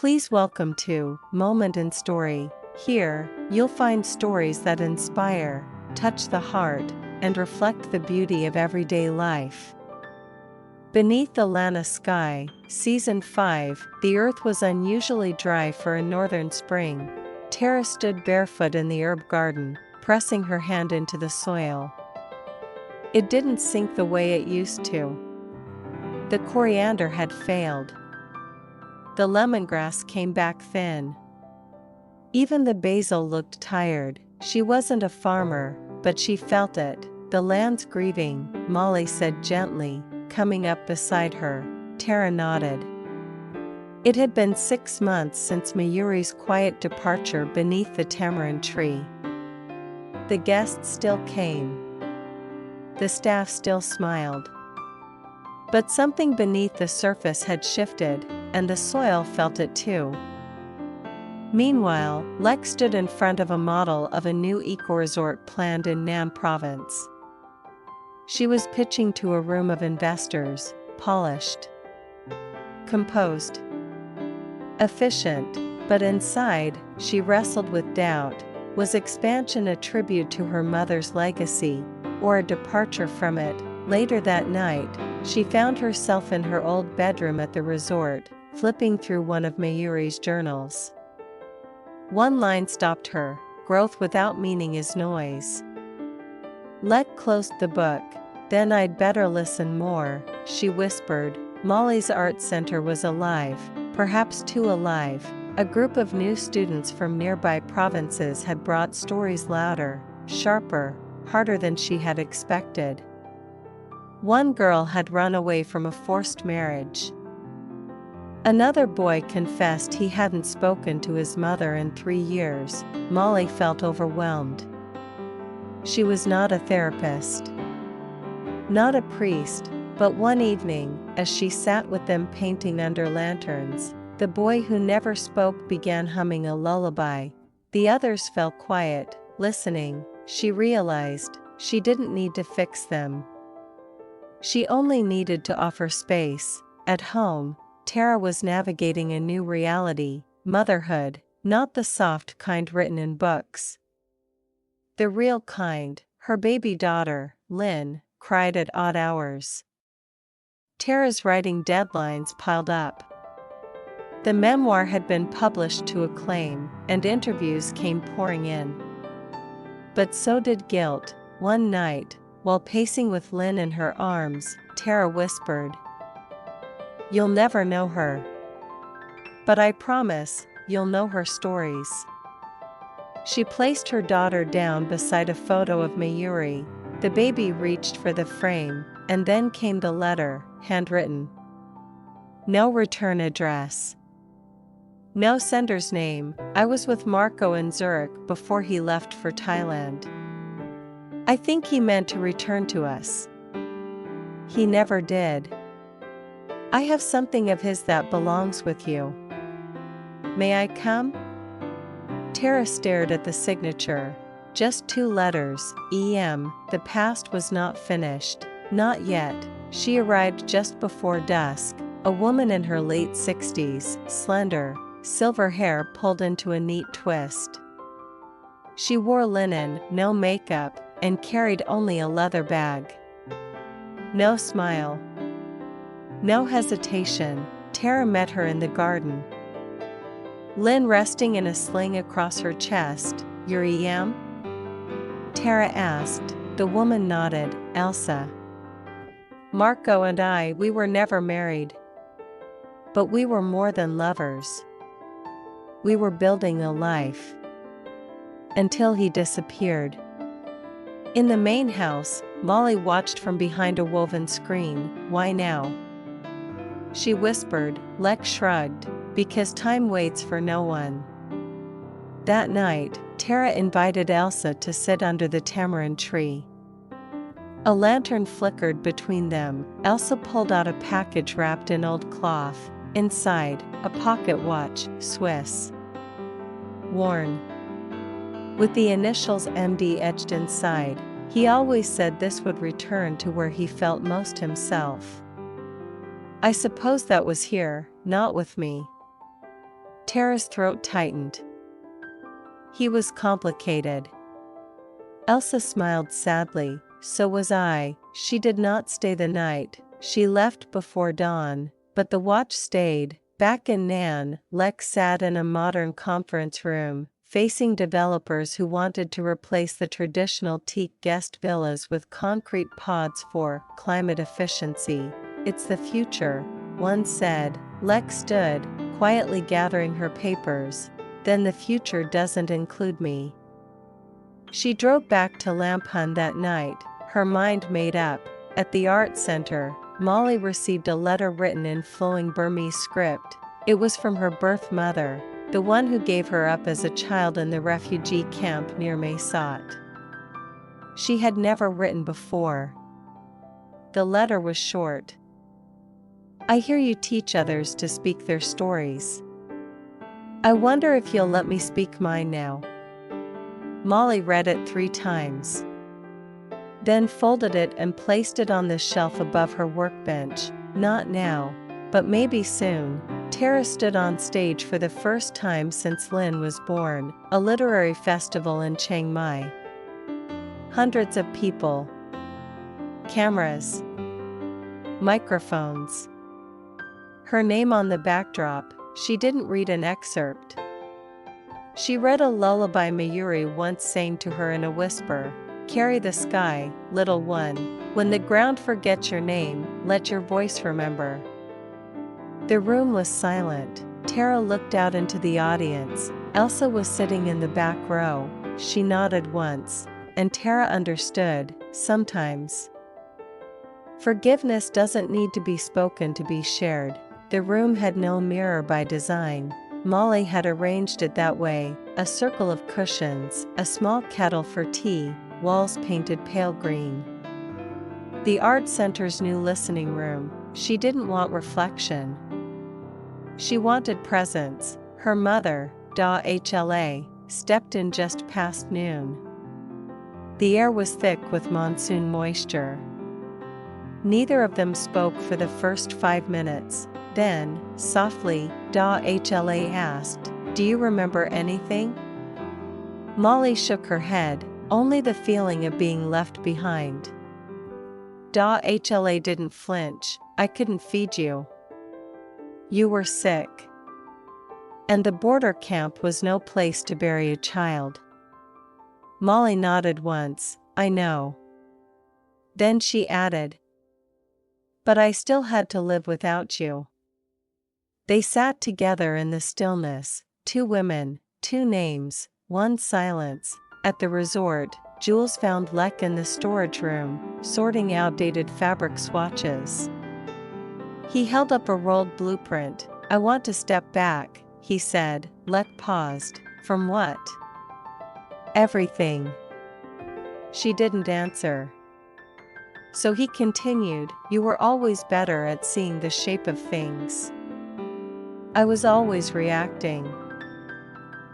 Please welcome to Moment in Story. Here, you'll find stories that inspire, touch the heart, and reflect the beauty of everyday life. Beneath the Lanna Sky, Season 5, the earth was unusually dry for a northern spring. Tara stood barefoot in the herb garden, pressing her hand into the soil. It didn't sink the way it used to. The coriander had failed. The lemongrass came back thin. Even the basil looked tired. She wasn't a farmer, but she felt it. The land's grieving, Molly said gently, coming up beside her. Tara nodded. It had been 6 months since Mayuree's quiet departure beneath the tamarind tree. The guests still came. The staff still smiled. But something beneath the surface had shifted, and the soil felt it too. Meanwhile, Lex stood in front of a model of a new eco-resort planned in Nam province. She was pitching to a room of investors, polished, composed, efficient, but inside, she wrestled with doubt. Was expansion a tribute to her mother's legacy, or a departure from it? Later that night, she found herself in her old bedroom at the resort, flipping through one of Mayuree's journals. One line stopped her: growth without meaning is noise. Let closed the book. Then I'd better listen more, she whispered. Molly's art center was alive, perhaps too alive. A group of new students from nearby provinces had brought stories louder, sharper, harder than she had expected. One girl had run away from a forced marriage. Another boy confessed he hadn't spoken to his mother in 3 years. Molly felt overwhelmed. She was not a therapist, not a priest, but one evening, as she sat with them painting under lanterns, the boy who never spoke began humming a lullaby. The others fell quiet, listening. She realized she didn't need to fix them. She only needed to offer space. At home, Tara was navigating a new reality, motherhood, not the soft kind written in books. The real kind. Her baby daughter, Lynn, cried at odd hours. Tara's writing deadlines piled up. The memoir had been published to acclaim, and interviews came pouring in. But so did guilt. One night, while pacing with Lynn in her arms, Tara whispered, "You'll never know her. But I promise, you'll know her stories." She placed her daughter down beside a photo of Mayuree. The baby reached for the frame, and then came the letter, handwritten. No return address. No sender's name. I was with Marco in Zurich before he left for Thailand. I think he meant to return to us. He never did. I have something of his that belongs with you. May I come? Tara stared at the signature. Just 2 letters, E.M. The past was not finished. Not yet. She arrived just before dusk, a woman in her late 60s, slender, silver hair pulled into a neat twist. She wore linen, no makeup, and carried only a leather bag. No smile. No hesitation. Tara met her in the garden. Lynn resting in a sling across her chest. Your EM? Tara asked. The woman nodded. Elsa. Marco and I, we were never married. But we were more than lovers. We were building a life. Until he disappeared. In the main house, Molly watched from behind a woven screen. Why now? She whispered. Lex shrugged. Because time waits for no one. That night, Tara invited Elsa to sit under the tamarind tree. A lantern flickered between them. Elsa pulled out a package wrapped in old cloth. Inside, a pocket watch, Swiss. Worn. With the initials MD etched inside. He always said this would return to where he felt most himself. I suppose that was here, not with me. Tara's throat tightened. He was complicated. Elsa smiled sadly. So was I. She did not stay the night. She left before dawn, but the watch stayed. Back in Nan, Lex sat in a modern conference room, facing developers who wanted to replace the traditional teak guest villas with concrete pods for climate efficiency. It's the future, one said. Lex stood, quietly gathering her papers. Then the future doesn't include me. She drove back to Lamphun that night, her mind made up. At the art center, Molly received a letter written in flowing Burmese script. It was from her birth mother, the one who gave her up as a child in the refugee camp near Mae Sot. She had never written before. The letter was short. I hear you teach others to speak their stories. I wonder if you'll let me speak mine now. Molly read it 3 times. Then folded it and placed it on the shelf above her workbench. Not now, but maybe soon. Tara stood on stage for the first time since Lynn was born, a literary festival in Chiang Mai. Hundreds of people. Cameras. Microphones. Her name on the backdrop. She didn't read an excerpt. She read a lullaby Mayuree once sang to her in a whisper. Carry the sky, little one. When the ground forgets your name, let your voice remember. The room was silent. Tara looked out into the audience. Elsa was sitting in the back row. She nodded once, and Tara understood, sometimes. Forgiveness doesn't need to be spoken to be shared. The room had no mirror by design. Molly had arranged it that way, a circle of cushions, a small kettle for tea, walls painted pale green. The art center's new listening room. She didn't want reflection. She wanted presence. Her mother, Da Hla, stepped in just past noon. The air was thick with monsoon moisture. Neither of them spoke for the first 5 minutes. Then, softly, Da Hla asked, "Do you remember anything?" Molly shook her head, only the feeling of being left behind. Da Hla didn't flinch. I couldn't feed you. You were sick. And the border camp was no place to bury a child. Molly nodded once. I know. Then she added, but I still had to live without you. They sat together in the stillness, 2 women, 2 names, 1 silence. At the resort, Jules found Lek in the storage room, sorting outdated fabric swatches. He held up a rolled blueprint. I want to step back, he said. Lek paused. From what? Everything. She didn't answer. So he continued, you were always better at seeing the shape of things. I was always reacting.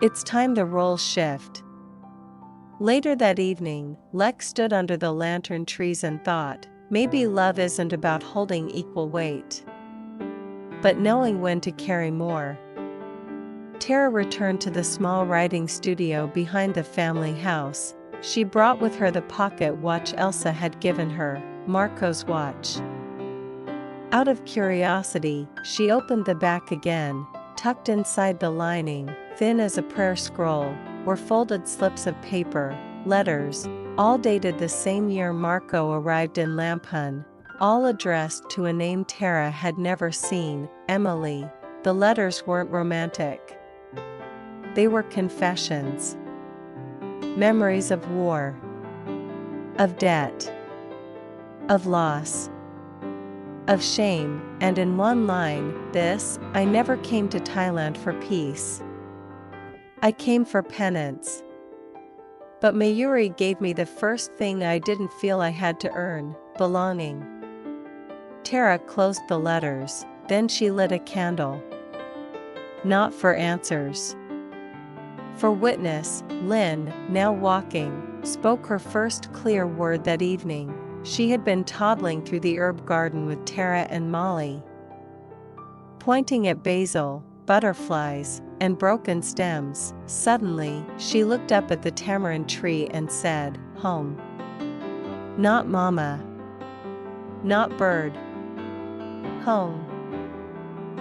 It's time the roles shift. Later that evening, Lex stood under the lantern trees and thought, maybe love isn't about holding equal weight, but knowing when to carry more. Tara returned to the small writing studio behind the family house. She brought with her the pocket watch Elsa had given her, Marco's watch. Out of curiosity, she opened the back again. Tucked inside the lining, thin as a prayer scroll, were folded slips of paper, letters, all dated the same year Marco arrived in Lamphun, all addressed to a name Tara had never seen, Emily. The letters weren't romantic. They were confessions. Memories of war, of debt, of loss, of shame, and in one line, this, I never came to Thailand for peace. I came for penance. But Mayuree gave me the first thing I didn't feel I had to earn, belonging. Tara closed the letters, then she lit a candle. Not for answers. For witness, Lynn, now walking, spoke her first clear word that evening. She had been toddling through the herb garden with Tara and Molly. Pointing at basil, butterflies, and broken stems. Suddenly, she looked up at the tamarind tree and said, "Home. Not mama. Not bird. Home."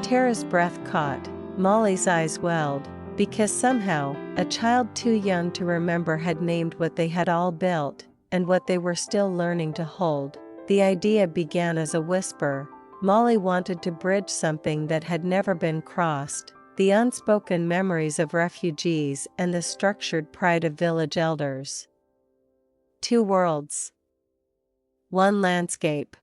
Tara's breath caught. Molly's eyes welled, because somehow, a child too young to remember had named what they had all built, and what they were still learning to hold. The idea began as a whisper. Molly wanted to bridge something that had never been crossed, the unspoken memories of refugees and the structured pride of village elders. Two worlds. One landscape.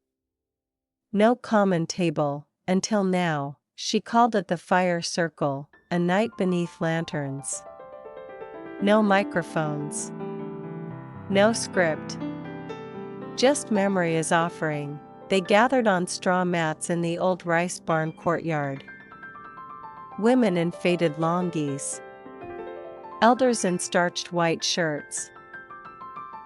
No common table, until now. She called it the fire circle, a night beneath lanterns. No microphones. No script. Just memory as offering. They gathered on straw mats in the old rice barn courtyard. Women in faded longies. Elders in starched white shirts.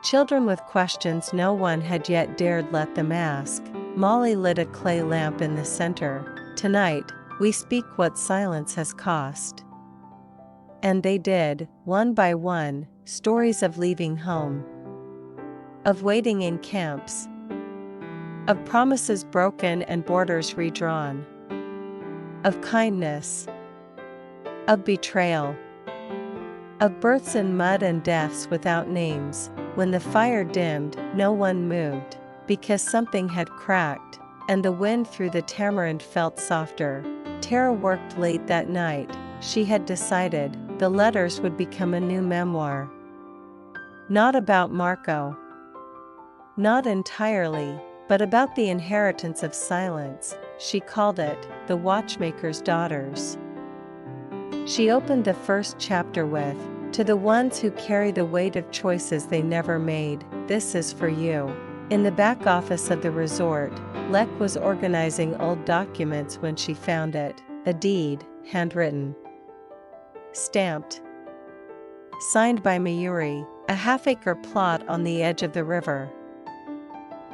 Children with questions no one had yet dared let them ask. Molly lit a clay lamp in the center. "Tonight, we speak what silence has cost." And they did, one by one, stories of leaving home. Of waiting in camps. Of promises broken and borders redrawn. Of kindness. Of betrayal. Of births in mud and deaths without names. When the fire dimmed, no one moved, because something had cracked, and the wind through the tamarind felt softer. Tara worked late that night. She had decided the letters would become a new memoir. Not about Marco. Not entirely, but about the inheritance of silence. She called it, The Watchmaker's Daughters. She opened the first chapter with, "To the ones who carry the weight of choices they never made, this is for you." In the back office of the resort, Lek was organizing old documents when she found it, a deed, handwritten. Stamped. Signed by Mayuree, a half-acre plot on the edge of the river.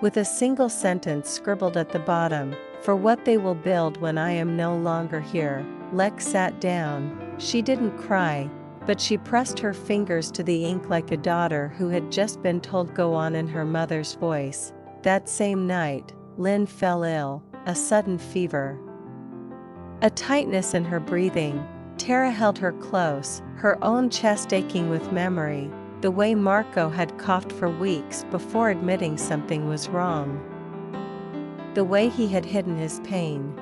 With a single sentence scribbled at the bottom, "For what they will build when I am no longer here." Lek sat down. She didn't cry, but she pressed her fingers to the ink like a daughter who had just been told go on in her mother's voice. That same night, Lynn fell ill, a sudden fever. A tightness in her breathing. Tara held her close, her own chest aching with memory, the way Marco had coughed for weeks before admitting something was wrong. The way he had hidden his pain.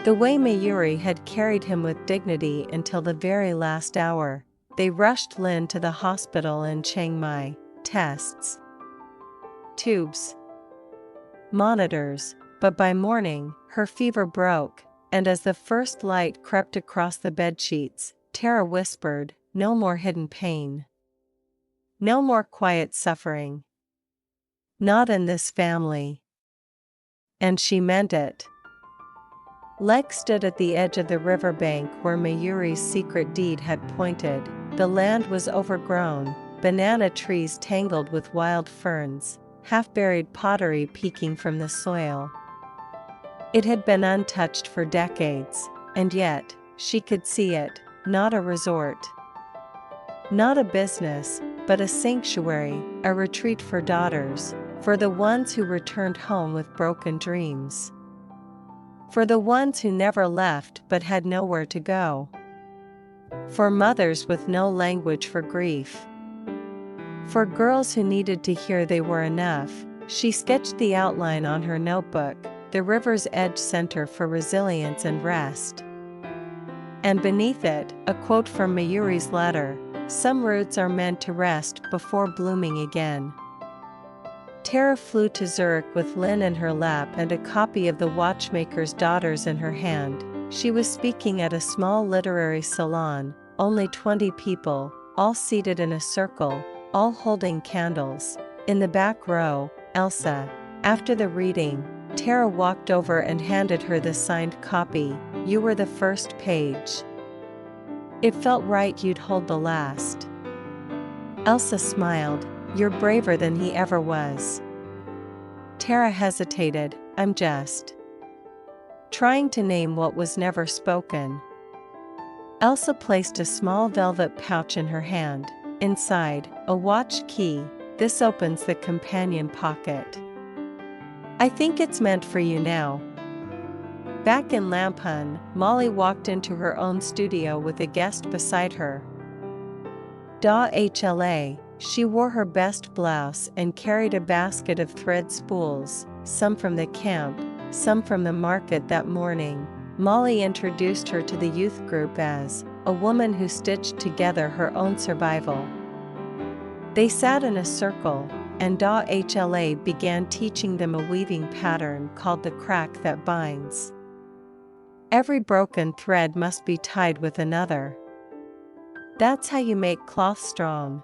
The way Mayuree had carried him with dignity until the very last hour. They rushed Lynn to the hospital in Chiang Mai. Tests. Tubes. Monitors. But by morning, her fever broke, and as the first light crept across the bedsheets, Tara whispered, "No more hidden pain. No more quiet suffering. Not in this family." And she meant it. Lek stood at the edge of the riverbank where Mayuree's secret deed had pointed. The land was overgrown, banana trees tangled with wild ferns, half-buried pottery peeking from the soil. It had been untouched for decades, and yet, she could see it, not a resort. Not a business, but a sanctuary, a retreat for daughters, for the ones who returned home with broken dreams. For the ones who never left but had nowhere to go. For mothers with no language for grief. For girls who needed to hear they were enough. She sketched the outline on her notebook, the river's edge center for resilience and rest. And beneath it, a quote from Mayuree's letter, "Some roots are meant to rest before blooming again." Tara flew to Zurich with Lynn in her lap and a copy of The Watchmaker's Daughters in her hand. She was speaking at a small literary salon, only 20 people, all seated in a circle, all holding candles. In the back row, Elsa. After the reading, Tara walked over and handed her the signed copy. "You were the first page. It felt right you'd hold the last." Elsa smiled. "You're braver than he ever was." Tara hesitated. "I'm just trying to name what was never spoken." Elsa placed a small velvet pouch in her hand. Inside, a watch key. This opens the companion pocket. I think it's meant for you now. Back in Lampun, Molly walked into her own studio with a guest beside her. HLA, she wore her best blouse and carried a basket of thread spools, some from the camp, some from the market that morning. Molly introduced her to the youth group as a woman who stitched together her own survival. They sat in a circle, and HLA began teaching them a weaving pattern called the crack that binds. Every broken thread must be tied with another. That's how you make cloth strong.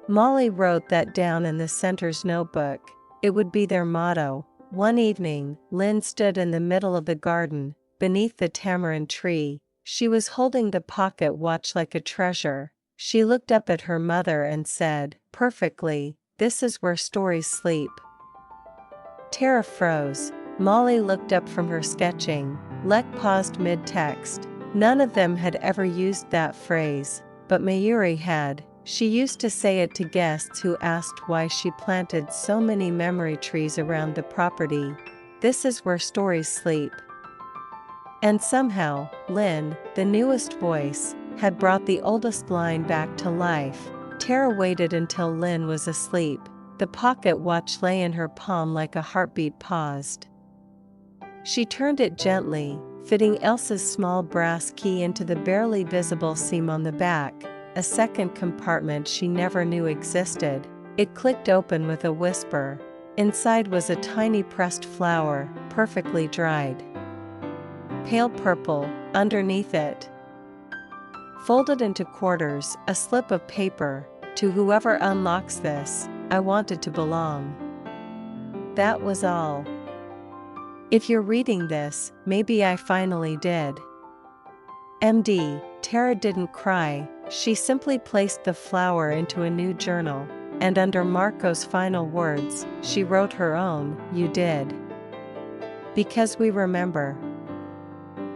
Molly wrote that down in the center's notebook. It would be their motto. One evening, Lynn stood in the middle of the garden, beneath the tamarind tree. She was holding the pocket watch like a treasure. She looked up at her mother and said, "Perfectly, this is where stories sleep." Tara froze. Molly looked up from her sketching. Lek paused mid-text. None of them had ever used that phrase, but Mayuree had. She used to say it to guests who asked why she planted so many memory trees around the property. This is where stories sleep. And somehow, Lynn, the newest voice, had brought the oldest line back to life. Tara waited until Lynn was asleep. The pocket watch lay in her palm like a heartbeat paused. She turned it gently, fitting Elsa's small brass key into the barely visible seam on the back, a second compartment she never knew existed. It clicked open with a whisper. Inside was a tiny pressed flower, perfectly dried. Pale purple, underneath it. Folded into quarters, a slip of paper. To whoever unlocks this, I wanted to belong. That was all. If you're reading this, maybe I finally did. MD, Tara didn't cry, she simply placed the flower into a new journal, and under Marco's final words, she wrote her own, "You did." Because we remember.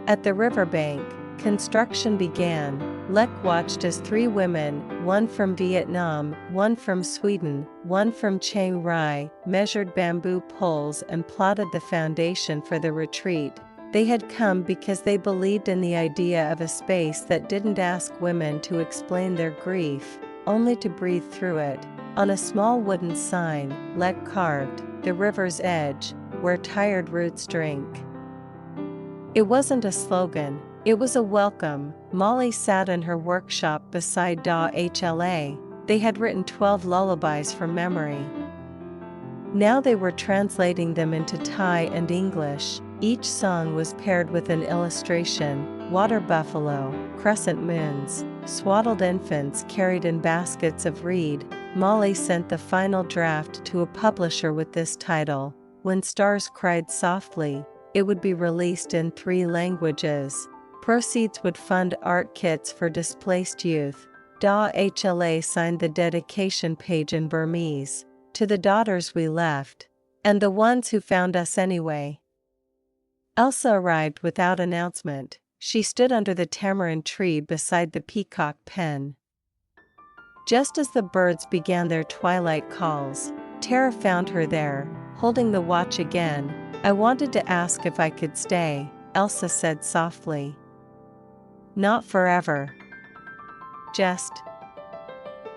At the riverbank, construction began. Lek watched as 3 women, one from Vietnam, one from Sweden, one from Chiang Rai, measured bamboo poles and plotted the foundation for the retreat. They had come because they believed in the idea of a space that didn't ask women to explain their grief, only to breathe through it. On a small wooden sign, Lek carved, "The river's edge, where tired roots drink." It wasn't a slogan. It was a welcome. Molly sat in her workshop beside HLA. They had written 12 lullabies from memory. Now they were translating them into Thai and English. Each song was paired with an illustration: water buffalo, crescent moons, swaddled infants carried in baskets of reed. Molly sent the final draft to a publisher with this title. When Stars Cried Softly, it would be released in 3 languages. Proceeds would fund art kits for displaced youth. HLA signed the dedication page in Burmese. To the daughters we left. And the ones who found us anyway. Elsa arrived without announcement. She stood under the tamarind tree beside the peacock pen. Just as the birds began their twilight calls, Tara found her there, holding the watch again. "I wanted to ask if I could stay," Elsa said softly. "Not forever. Just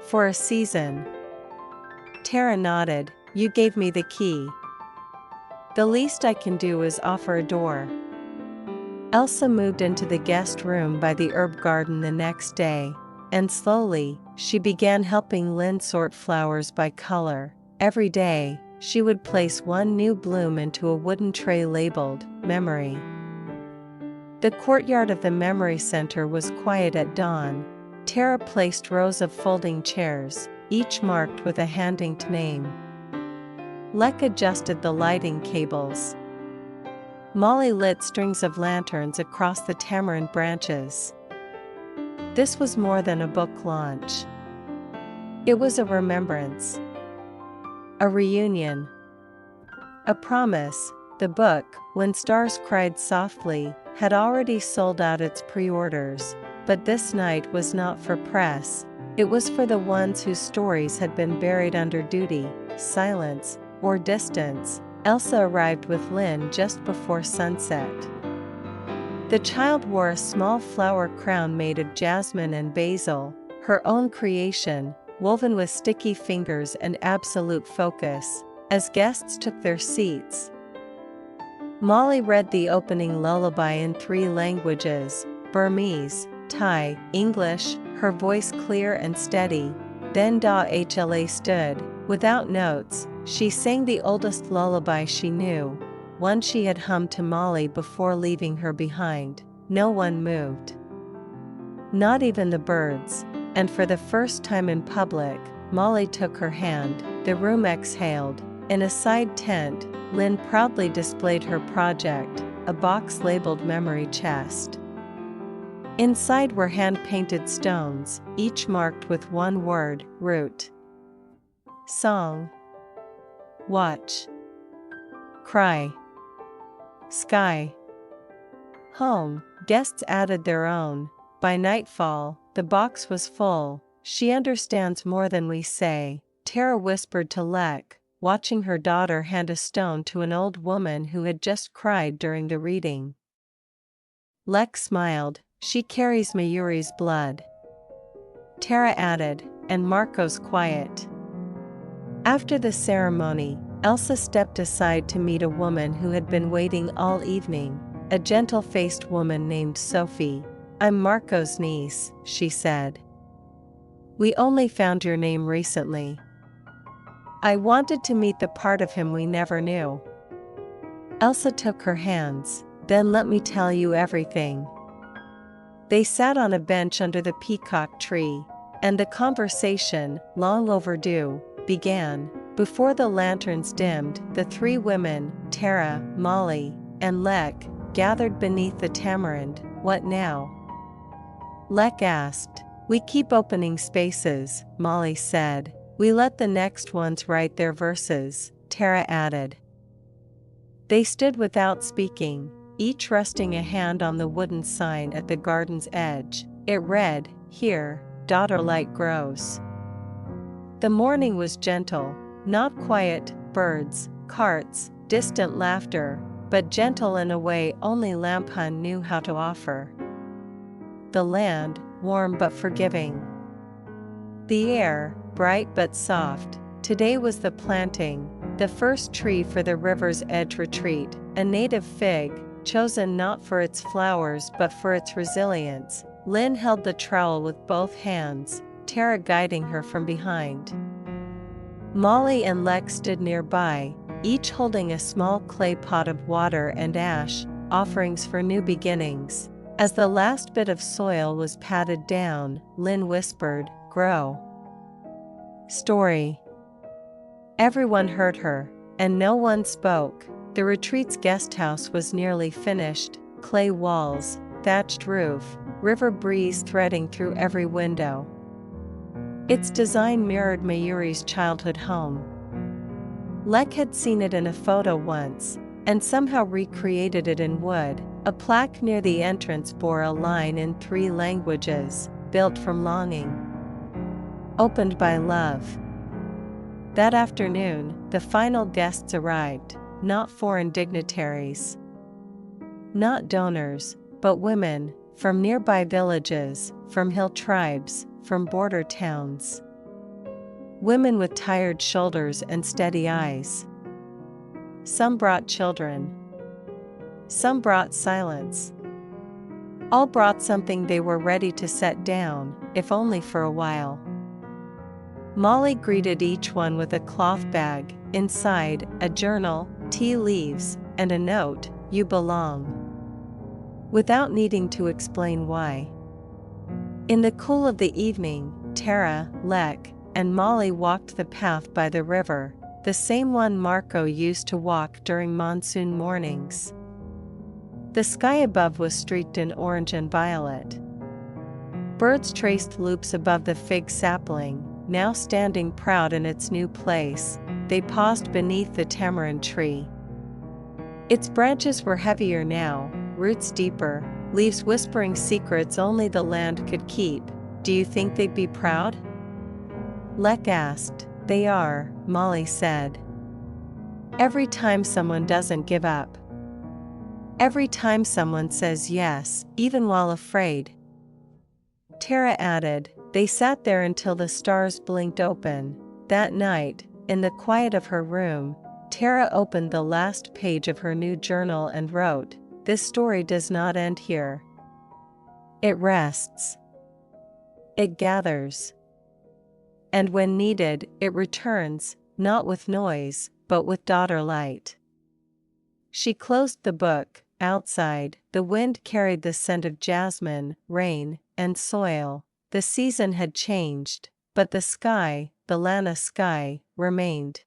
for a season." Tara nodded. "You gave me the key. The least I can do is offer a door." Elsa moved into the guest room by the herb garden the next day, and slowly, she began helping Lynn sort flowers by color. Every day, she would place one new bloom into a wooden tray labeled, "Memory." The courtyard of the Memory Center was quiet at dawn. Tara placed rows of folding chairs, each marked with a hand-inked name. Lek adjusted the lighting cables. Molly lit strings of lanterns across the tamarind branches. This was more than a book launch. It was a remembrance. A reunion. A promise The book, When Stars Cried Softly, had already sold out its pre-orders, but this night was not for press. It was for the ones whose stories had been buried under duty, silence, or distance. Elsa arrived with Lynn just before sunset. The child wore a small flower crown made of jasmine and basil, her own creation, woven with sticky fingers and absolute focus, as guests took their seats. Molly read the opening lullaby in 3 languages, Burmese, Thai, English, her voice clear and steady. Then Hla stood, without notes. She sang the oldest lullaby she knew, one she had hummed to Molly before leaving her behind. No one moved. Not even the birds, and for the first time in public, Molly took her hand. The room exhaled. In a side tent, Lynn proudly displayed her project, a box labeled Memory Chest. Inside were hand-painted stones, each marked with one word, root. Song. Watch. Cry. Sky. Home. Guests added their own. By nightfall, the box was full. She understands more than we say, Tara whispered to Lek, watching her daughter hand a stone to an old woman who had just cried during the reading. Lek smiled. She carries Mayuree's blood. Tara added, and Marco's quiet. After the ceremony, Elsa stepped aside to meet a woman who had been waiting all evening, a gentle-faced woman named Sophie. I'm Marco's niece, she said. We only found your name recently. I wanted to meet the part of him we never knew. Elsa took her hands. Then let me tell you everything. They sat on a bench under the peacock tree, and the conversation, long overdue, began. Before the lanterns dimmed, the 3 women, Tara, Molly, and Lek, gathered beneath the tamarind. What now? Lek asked. We keep opening spaces, Molly said. We let the next ones write their verses, Tara added. They stood without speaking, each resting a hand on the wooden sign at the garden's edge. It read, Here, daughter, light grows. The morning was gentle, not quiet, birds, carts, distant laughter, but gentle in a way only Lamphun knew how to offer. The land, warm but forgiving. The air, bright but soft. Today was the planting, the first tree for the river's edge retreat, a native fig, chosen not for its flowers but for its resilience. Lynn held the trowel with both hands, Tara guiding her from behind. Molly and Lek stood nearby, each holding a small clay pot of water and ash, offerings for new beginnings. As the last bit of soil was patted down, Lynn whispered, Grow. Story. Everyone heard her, and no one spoke. The retreat's guesthouse was nearly finished, clay walls, thatched roof, river breeze threading through every window. Its design mirrored Mayuree's childhood home. Lek had seen it in a photo once, and somehow recreated it in wood. A plaque near the entrance bore a line in 3 languages, built from longing. Opened by love. That afternoon, the final guests arrived, not foreign dignitaries. Not donors, but women, from nearby villages, from hill tribes, from border towns. Women with tired shoulders and steady eyes. Some brought children. Some brought silence. All brought something they were ready to set down, if only for a while. Molly greeted each one with a cloth bag, inside, a journal, tea leaves, and a note, You belong. Without needing to explain why. In the cool of the evening, Tara, Lek, and Molly walked the path by the river, the same one Marco used to walk during monsoon mornings. The sky above was streaked in orange and violet. Birds traced loops above the fig sapling, now standing proud in its new place. They paused beneath the tamarind tree. Its branches were heavier now, roots deeper, leaves whispering secrets only the land could keep. Do you think they'd be proud? Lek asked. They are, Molly said. Every time someone doesn't give up. Every time someone says yes, even while afraid. Tara added, they sat there until the stars blinked open. That night, in the quiet of her room, Tara opened the last page of her new journal and wrote, this story does not end here. It rests. It gathers. And when needed, it returns, not with noise, but with daughter light. She closed the book. Outside, the wind carried the scent of jasmine, rain, and soil. The season had changed, but the sky, the Lanna sky, remained.